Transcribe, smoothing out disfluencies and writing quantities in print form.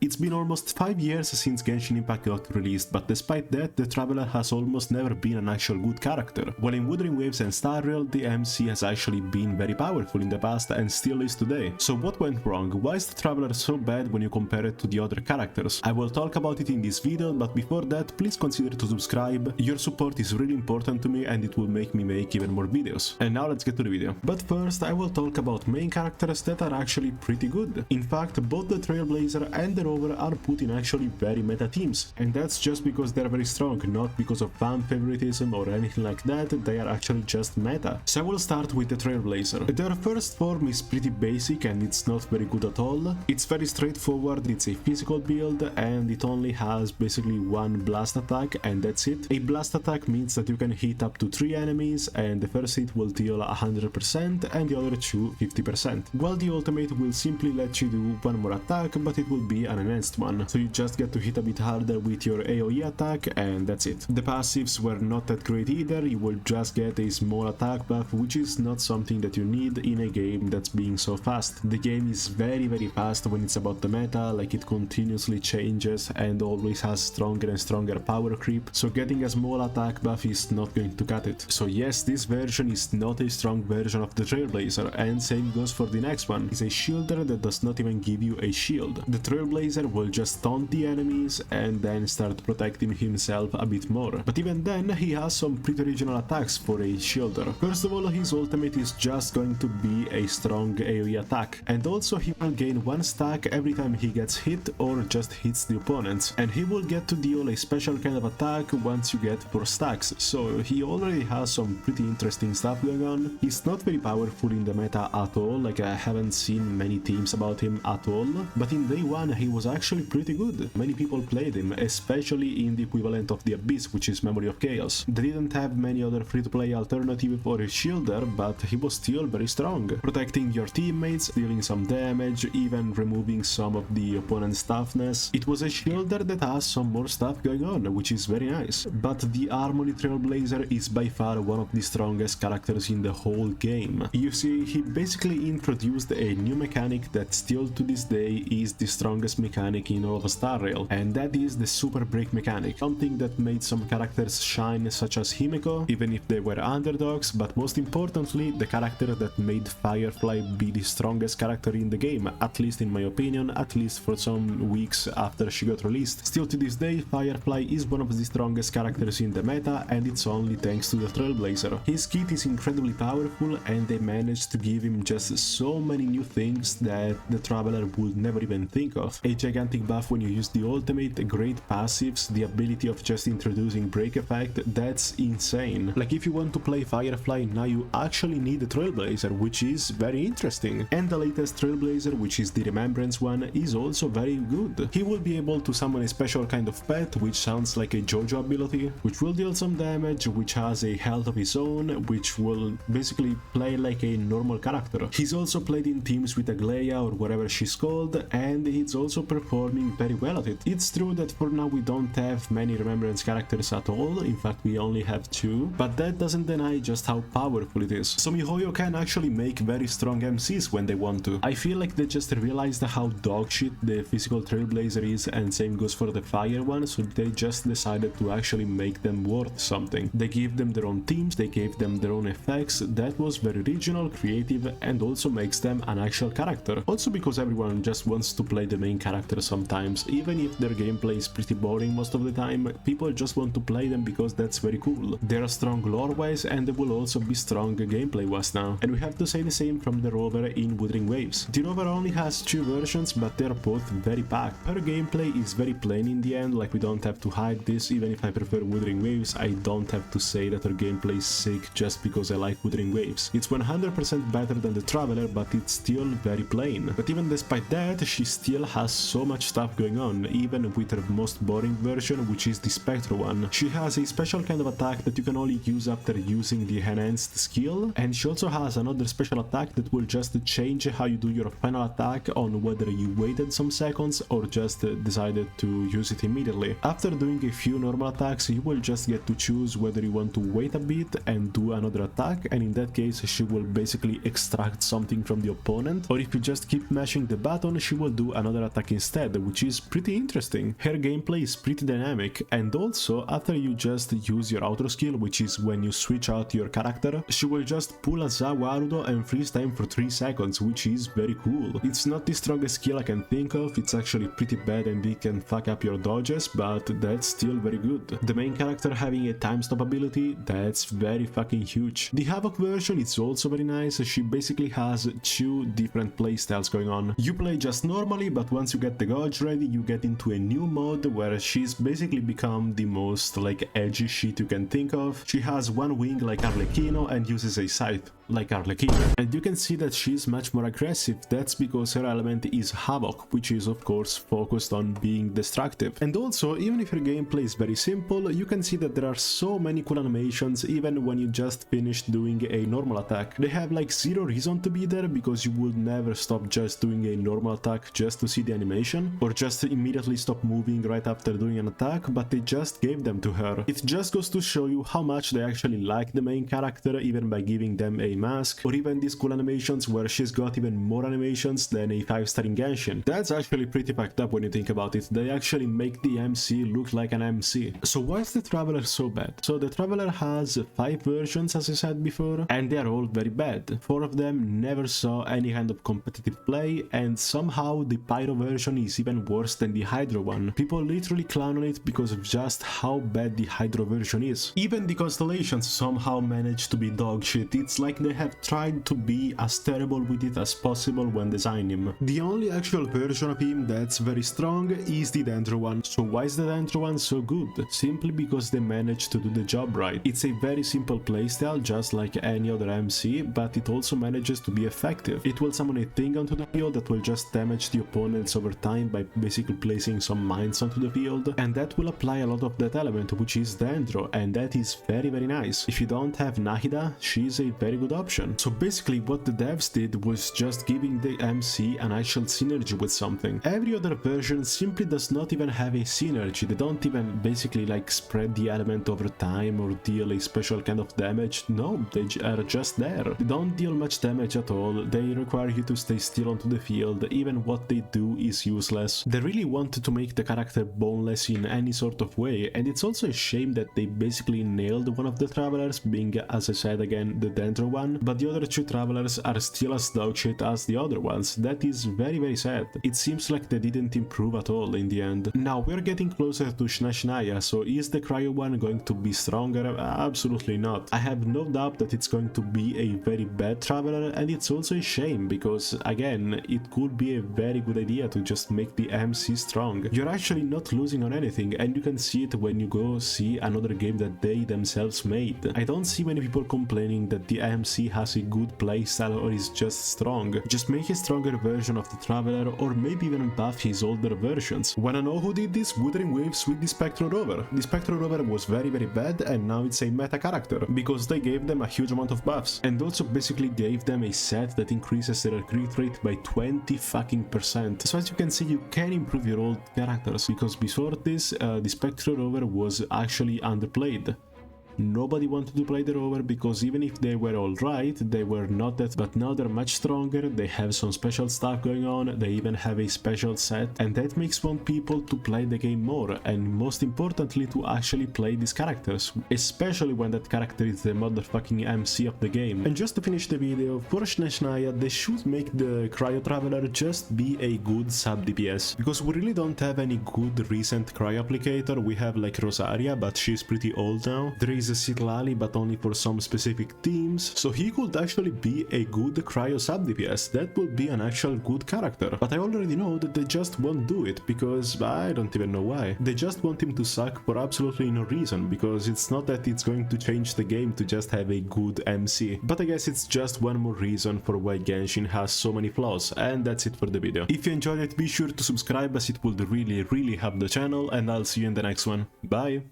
It's been almost 5 years since Genshin Impact got released, but despite that, the Traveler has almost never been an actual good character. While in Wuthering Waves and Star Rail, the MC has actually been very powerful in the past and still is today. So what went wrong? Why is the Traveler so bad when you compare it to the other characters? I will talk about it in this video, but before that, please consider to subscribe. Your support is really important to me and it will make me make even more videos. And now let's get to the video. But first, I will talk about main characters that are actually pretty good. In fact, both the Trailblazer and the Rover are put in actually very meta teams, and that's just because they're very strong, not because of fan favoritism or anything like that. They are actually just meta. So I will start with the Trailblazer. Their first form is pretty basic and it's not very good at all. It's very straightforward, it's a physical build and it only has basically one blast attack and that's it. A blast attack means that you can hit up to 3 enemies and the first hit will deal 100% and the other 2 50%. While the ultimate will simply let you do one more attack, but it will be an enhanced one, so you just get to hit a bit harder with your AoE attack and that's it. The passives were not that great either. You will just get a small attack buff, which is not something that you need in a game that's being so fast. The game is very fast when it's about the meta, like it continuously changes and always has stronger and stronger power creep, so getting a small attack buff is not going to cut it. So yes, this version is not a strong version of the Trailblazer, and same goes for the next one. It's a shielder that does not even give you a shield. The Trailblazer will just taunt the enemies and then start protecting himself a bit more. But even then, he has some pretty original attacks for a shielder. First of all, his ultimate is just going to be a strong AoE attack, and also he will gain 1 stack every time he gets hit or just hits the opponents, and he will get to deal a special kind of attack once you get 4 stacks, so he already has some pretty interesting stuff going on. He's not very powerful in the meta at all, like I haven't seen many teams about him at all, but in day 1 he was actually pretty good. Many people played him, especially in the equivalent of the Abyss, which is Memory of Chaos. They didn't have many other free-to-play alternative for a shielder, but he was still very strong, protecting your teammates, dealing some damage, even removing some of the opponent's toughness. It was a shielder that has some more stuff going on, which is very nice. But the Armory Trailblazer is by far one of the strongest characters in the whole game. You see, he basically introduced a new mechanic that still to this day is the strongest mechanic in all of Star Rail, and that is the super break mechanic, something that made some characters shine, such as Himeko, even if they were underdogs, but most importantly, the character that made Firefly be the strongest character in the game, at least in my opinion, at least for some weeks after she got released. Still to this day, Firefly is one of the strongest characters in the meta, and it's only thanks to the Trailblazer. His kit is incredibly powerful, and they managed to give him just so many new things that the Traveler would never even think of. A gigantic buff when you use the ultimate, great passives, the ability of just introducing break effect, that's insane. Like if you want to play Firefly now, you actually need the Trailblazer, which is very interesting. And the latest Trailblazer, which is the Remembrance one, is also very good. He will be able to summon a special kind of pet, which sounds like a JoJo ability, which will deal some damage, which has a health of his own, which will basically play like a normal character. He's also played in teams with Aglaia or whatever she's called, and he's also performing very well at it. It's true that for now we don't have many Remembrance characters at all, in fact we only have 2, but that doesn't deny just how powerful it is. So MiHoYo can actually make very strong MCs when they want to. I feel like they just realized how dogshit the physical Trailblazer is, and same goes for the fire one, so they just decided to actually make them worth something. They gave them their own teams, they gave them their own effects. That was very original, creative, and also makes them an actual character. Also because everyone just wants to play the main character sometimes, even if their gameplay is pretty boring most of the time, people just want to play them because that's very cool. They're strong lore-wise and they will also be strong gameplay-wise now. And we have to say the same from the Rover in Wuthering Waves. The Rover only has 2 versions, but they're both very packed. Her gameplay is very plain in the end, like we don't have to hide this. Even if I prefer Wuthering Waves, I don't have to say that her gameplay is sick just because I like Wuthering Waves. It's 100% better than the Traveler, but it's still very plain. But even despite that, she still has so much stuff going on, even with her most boring version, which is the Spectre one. She has a special kind of attack that you can only use after using the enhanced skill, and she also has another special attack that will just change how you do your final attack on whether you waited some seconds or just decided to use it immediately. After doing a few normal attacks, you will just get to choose whether you want to wait a bit and do another attack, and in that case she will basically extract something from the opponent, or if you just keep mashing the button, she will do another attack attack instead, which is pretty interesting. Her gameplay is pretty dynamic, and also after you just use your auto skill, which is when you switch out your character, she will just pull a Zawarudo and freeze time for 3 seconds, which is very cool. It's not the strongest skill I can think of, it's actually pretty bad and it can fuck up your dodges, but that's still very good. The main character having a time stop ability, that's very fucking huge. The Havoc version is also very nice, she basically has 2 different playstyles going on. You play just normally, but once you get the gauge ready, you get into a new mode where she's basically become the most like edgy shit you can think of. She has one wing like Arlecchino and uses a scythe like Arlecchino. And you can see that she's much more aggressive, that's because her element is Havoc, which is of course focused on being destructive. And also, even if her gameplay is very simple, you can see that there are so many cool animations even when you just finished doing a normal attack. They have like zero reason to be there because you would never stop just doing a normal attack just to see the animation, or just immediately stop moving right after doing an attack, but they just gave them to her. It just goes to show you how much they actually like the main character, even by giving them a mask, or even these cool animations where she's got even more animations than a 5-star in Genshin. That's actually pretty fucked up when you think about it. They actually make the MC look like an MC. So why is the Traveler so bad? So the Traveler has 5 versions, as I said before, and they are all very bad. 4 of them never saw any kind of competitive play, and somehow the Pyro version is even worse than the Hydro one. People literally clown on it because of just how bad the Hydro version is. Even the Constellations somehow managed to be dog shit. It's like they have tried to be as terrible with it as possible when designing him. The only actual version of him that's very strong is the Dendro one. So why is the Dendro one so good? Simply because they managed to do the job right. It's a very simple playstyle, just like any other MC, but it also manages to be effective. It will summon a thing onto the field that will just damage the opponents over time by basically placing some mines onto the field, and that will apply a lot of that element, which is Dendro, and that is very nice. If you don't have Nahida, she's a very good option. So basically what the devs did was just giving the MC an actual synergy with something. Every other version simply does not even have a synergy. They don't even basically like spread the element over time or deal a special kind of damage. No, they are just there. They don't deal much damage at all. They require you to stay still onto the field. Even what they do is useless. They really wanted to make the character boneless in any sort of way, and it's also a shame that they basically nailed one of the Travelers, being, as I said again, the Dendro one, but the other 2 Travelers are still as dogshit as the other ones. That is very sad. It seems like they didn't improve at all in the end. Now we're getting closer to Shnashnaya, so is the Cryo one going to be stronger? Absolutely not. I have no doubt that it's going to be a very bad Traveler, and it's also a shame because, again, it could be a very good idea to just make the MC strong. You're actually not losing on anything, and you can see it when you go see another game that they themselves made. I don't see many people complaining that the MC has a good playstyle or is just strong. Just make a stronger version of the Traveler, or maybe even buff his older versions. Wanna know who did this? Wuthering Waves with the Spectro Rover. The Spectro Rover was very bad, and now it's a meta character because they gave them a huge amount of buffs, and also basically gave them a set that increases their crit rate by 20%. So as you can see, you can improve your old characters, because before this, the Spectro Rover was actually underplayed. Nobody wanted to play the Rover because even if they were alright, they were not that, but now they're much stronger, they have some special stuff going on, they even have a special set, and that makes want people to play the game more, and most importantly to actually play these characters, especially when that character is the motherfucking MC of the game. And just to finish the video, for Shnashnaya, they should make the Cryo Traveler just be a good sub DPS, because we really don't have any good recent Cryo applicator. We have like Rosaria, but she's pretty old now. There is a Citlali, but only for some specific teams, so he could actually be a good Cryo sub DPS. That would be an actual good character, but I already know that they just won't do it, because I don't even know why. They just want him to suck for absolutely no reason, because it's not that it's going to change the game to just have a good MC, but I guess it's just one more reason for why Genshin has so many flaws. And that's it for the video. If you enjoyed it, be sure to subscribe, as it would really help the channel, and I'll see you in the next one. Bye!